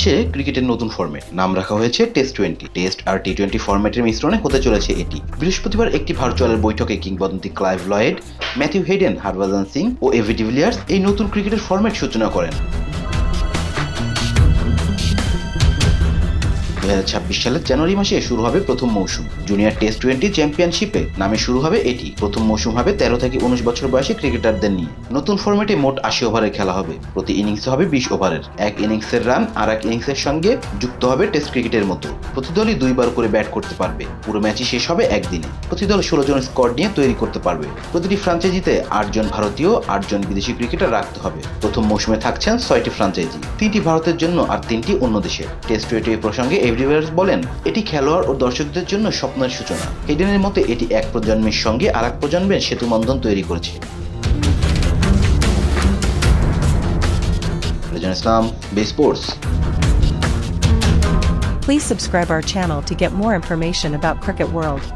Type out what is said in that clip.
হচ্ছে ক্রিকেটের নতুন ফরম্যাট, নাম রাখা হয়েছে টেস্ট-20। টেস্ট আর টি-20 ফরম্যাটের মিশ্রণে হতে চলেছে এটি। বৃহস্পতিবার একটি ভার্চুয়াল বৈঠকে কিংবদন্তি Clive Lloyd, Matthew Hayden, Harbhajan Singh ও এবি ডিভিলিয়ার্স এই নতুন ক্রিকেটের ফরম্যাট সূচনা করেন। 2026 সালের জানুয়ারি মাসে শুরু হবে প্রথম মৌসুম। জুনিয়র টেস্ট-20 চ্যাম্পিয়নশিপে নামে শুরু হবে এটি। প্রথম মৌসুম হবে 13 থেকে 19 বছর বয়সী ক্রিকেটারদের নিয়ে। নতুন ফরম্যাটে মোট 80 ওভারের খেলা হবে। প্রতি ইনিংসে হবে 20 ওভারের। এক ইনিংসের রান আর এক ইনিংসের সঙ্গে যুক্ত হবে টেস্ট ক্রিকেটের মতো। প্রতি দলই 2 বার করে ব্যাট করতে পারবে। পুরো ম্যাচই শেষ হবে একদিনে। প্রতি দল 16 জন স্কোয়াড নিয়ে তৈরি করতে পারবে। প্রতিটি ফ্র্যাঞ্চাইজিতে 8 জন ভারতীয়, 8 জন বিদেশি ক্রিকেটার রাখতে হবে। প্রথম মৌসুমে থাকছেন 6টি ফ্র্যাঞ্চাইজি, 3টি ভারতের জন্য আর 3টি অন্য দেশের। টেস্ট-20 প্রসঙ্গে এবি ডিভিলিয়ার্স বলেন, এটি খেলোয়াড় ও দর্শকদের জন্য স্বপ্নের সূচনা। হেডেনের মতে এটি এক প্রজন্মের সঙ্গে আরেক প্রজন্মের সেতুবন্ধন তৈরি করেছে। রেজান ইসলাম, বে sports. Please subscribe our channel to get more information about Cricket World.